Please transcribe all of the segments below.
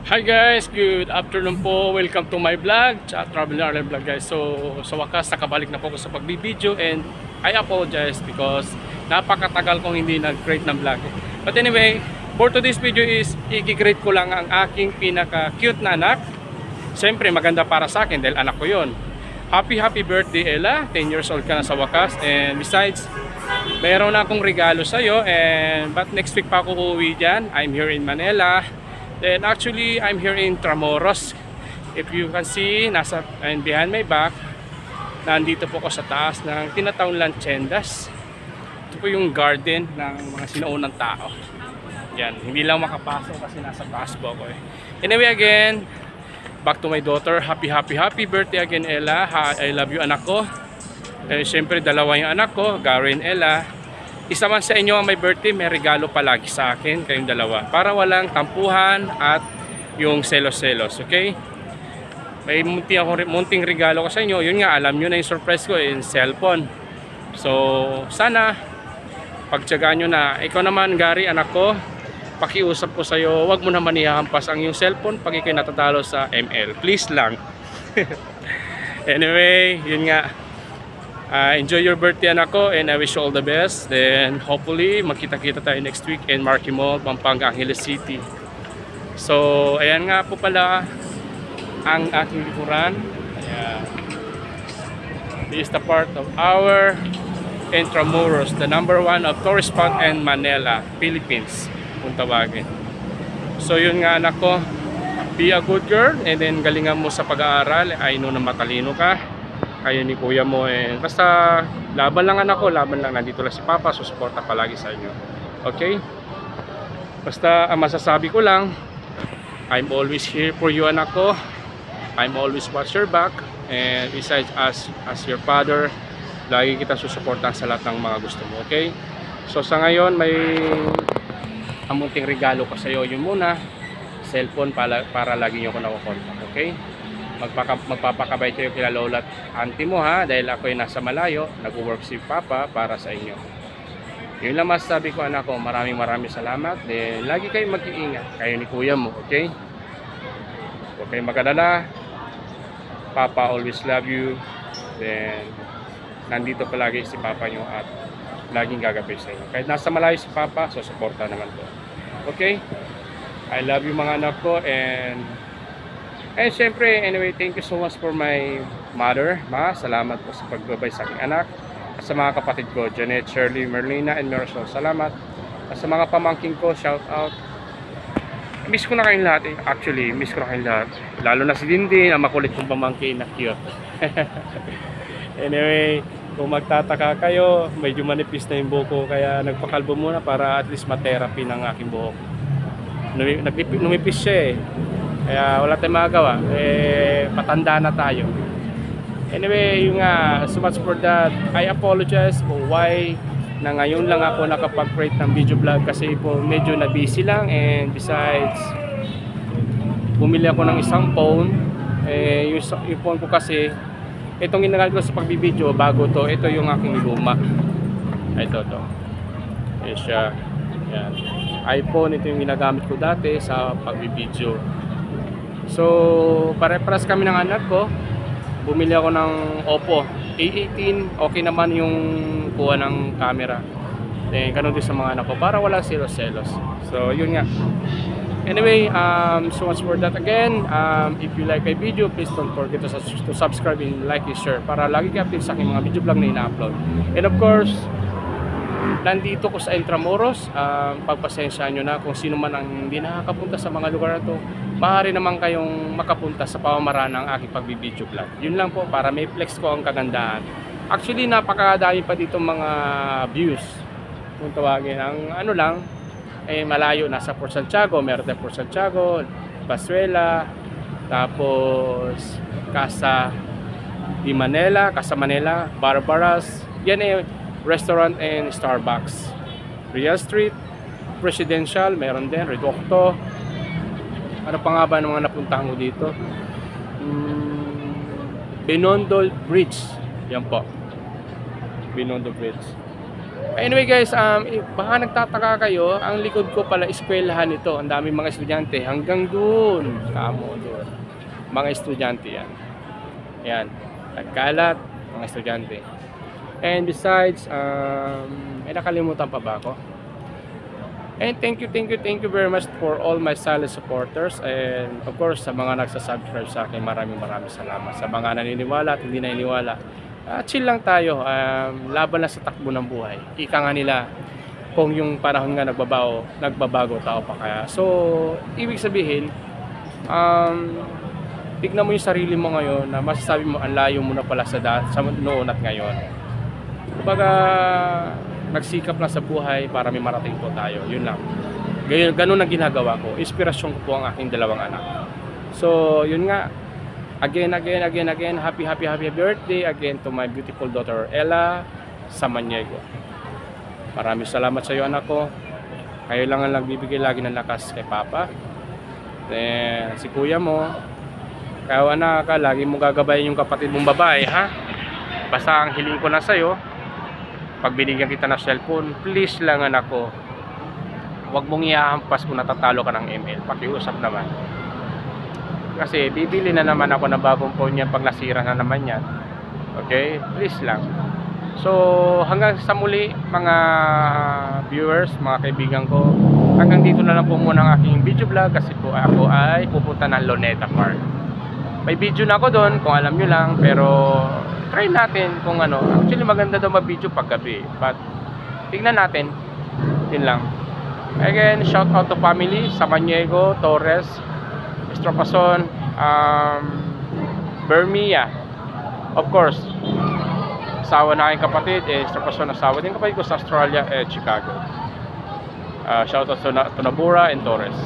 Hi guys, good afternoon po. Welcome to my vlog, Travel Ireland vlog guys. So sa wakas nakabalik na po ako sa pagbibideo and I apologize because napakatagal kong hindi nag-create ng vlog. But anyway, for today's video is i-create ko lang ang aking pinaka-cute na anak. Siyempre maganda para sa akin dahil anak ko yon. Happy birthday Ella, 10 years old ka na sa wakas. And besides, mayroon na akong regalo sa iyo. But next week pa ako uuwi dyan. I'm here in Manila. Then actually, I'm here in Intramuros. If you can see, and behind my back, nandito po ako sa taas ng tinatawag lang Tiendas. Ito po yung garden ng mga sinaunang tao. Yan, hindi lang makapasok kasi nasa taas po ako eh. Anyway again, back to my daughter. Happy birthday again Ella. I love you anak ko. Siyempre dalawa yung anak ko, Gary and Ella. Isa man sa inyo ang may birthday, may regalo palagi sa akin, kayong dalawa. Para walang tampuhan at yung selos-selos, okay? May munting regalo ko sa inyo. Yun nga, alam nyo na yung surprise ko, yung cellphone. So, sana, pagtyagaan nyo na. Ikaw naman, Gary, anak ko, pakiusap ko sa'yo, wag mo naman ihahampas ang yung cellphone pag ikaw'y natatalo sa ML. Please lang. Anyway, yun nga. Enjoy your birthday anak ko and I wish you all the best. Then hopefully magkita-kita tayo next week in Marquee Mall, Pampanga, Angeles City. So ayan nga po pala ang aking likuran. Ayan. This is the part of our Intramuros, the #1 of tourist spot in Manila, Philippines kung tawagin. So yun nga anak ko, be a good girl and then galingan mo sa pag-aaral. I know na matalino ka, kayo ni kuya mo, and basta laban lang anak ko, laban lang, nandito lang si Papa, susuporta palagi sa inyo, okay? Basta ang masasabi ko lang, I'm always here for you anak ko. I'm always watch your back, and besides as your father, lagi kita susuportahan sa lahat ng mga gusto mo, okay? So sa ngayon may amunting regalo ko sa iyo, yun muna, cellphone para lagi nyo ko nakukontak, okay? Magpapakabay kayo kila lola at auntie mo ha, dahil ako ay nasa malayo, nag-work si Papa para sa inyo. Yun lang masasabi ko anak ko, maraming salamat. Then lagi kayo mag-iingat, kayo ni kuya mo, okay? Huwag kayong magkadala. Papa always love you. Then nandito palagi si Papa nyo at laging gagabay sa inyo. Kahit nasa malayo si Papa, so suporta naman ko, okay? I love you mga anak ko, and syempre, anyway, thank you so much for my mother. Ma, salamat po sa pagbabay sa aking anak. At sa mga kapatid ko, Janet, Shirley, Merlina, and Marisol, salamat. At sa mga pamangking ko, shout out. Miss ko na kayong lahat eh. Actually, miss ko na kayong lahat. Lalo na si Dindin, ang makulit kong pamangkin na cute. Anyway, kung magtataka kayo, medyo manipis na yung buhok ko, kaya nagpakalbo muna para at least ma-therapy ng aking buhok. Numipis siya eh. Kaya wala tayong magagawa, patanda na tayo. Anyway, yung so much for that. I apologize for why na ngayon lang ako nakapag-create ng video vlog kasi po medyo na busy lang, and besides bumili ako ng isang phone. Yung phone ko kasi, itong ginagamit ko sa pagbibideo bago to, ito yung aking luma. Ito to. Ayan siya. Ayan. iPhone, ito yung ginagamit ko dati sa pagbibideo. So, pare-paras kami ng anak ko. Bumili ako ng Oppo A18. Okay naman yung kuha ng camera. Then, ganun din sa mga anak ko para wala selos-selos. So, yun nga. Anyway, so much for that again. If you like my video, please don't forget to subscribe and like and share para lagi kayo update sa aking mga video vlog na ina-upload. And of course, nandito ko sa Intramuros. Pagpasensyahan nyo na kung sino man ang hindi nakakapunta sa mga lugar na to. Maaari naman kayong makapunta sa pamamaraan ng aking pagbibideo vlog. Yun lang po, para may flex ko ang kagandahan. Actually, napakadami pa dito mga views. Kung tawagin, ang ano lang, malayo, nasa Port Santiago, meron tayo Port Santiago, Basuela, tapos Casa Manila, Barbaras. Yan restaurant and Starbucks. Real Street, Presidential, meron din, Reducto. Ano pa nga ba ng mga napuntahan ko dito? Binondo Bridge. Yan po. Binondo Bridge. Anyway guys, baka nagtataka kayo, ang likod ko pala eskwelahan ito. Ang daming mga estudyante hanggang doon. Kamo doon. Mga estudyante yan. Yan. Nagkalat, mga estudyante. And besides, may nakalimutan pa ba ako? And thank you very much for all my silent supporters. And of course, sa mga nagsasubscribe sa akin, maraming salamat. Sa mga naniniwala at hindi naniniwala, chill lang tayo. Laban lang sa takbo ng buhay. Ika nga nila, kung yung panahon nga nagbabago tao pa kaya. So, ibig sabihin, tignan mo yung sarili mo ngayon na masasabi mo ang layo mo na pala sa noon at ngayon. Kumbaga, nagsikap lang sa buhay para may marating po tayo. Yun lang. Ganun ang ginagawa ko. Inspirasyon ko po ang aking dalawang anak. So, yun nga. Again, happy birthday again to my beautiful daughter Ella Samaniego. Maraming salamat sa iyo, anak ko. Kayo lang ang nagbibigay lagi ng lakas kay Papa. Then, si kuya mo, kaya anak ka, lagi mo gagabayin yung kapatid mong babae, ha? Basta ang hiling ko na sa'yo, pag binigyan kita ng cellphone, please lang anak ko, huwag mong iahampas kung natatalo ka ng ML. Pakiusap naman. Kasi bibili na naman ako ng bagong phone yan pag nasira na naman yan. Okay? Please lang. So, hanggang sa muli, mga viewers, mga kaibigan ko, hanggang dito na lang po muna ang aking video vlog kasi po ako ay pupunta ng Luneta Park. May video na ako doon, kung alam nyo lang, pero try natin kung ano. Actually, maganda daw mag-video pag gabi. But, tignan natin. Yun lang. Again, shout out to family, Samaniego, Torres, Estropason, Bermia. Of course, asawa na aking kapatid, Estropason, asawa din kapatid ko sa Australia, Chicago. Shout out to Nabura and Torres.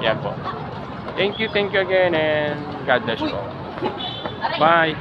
Yan po. Thank you again, and God bless you all. Bye.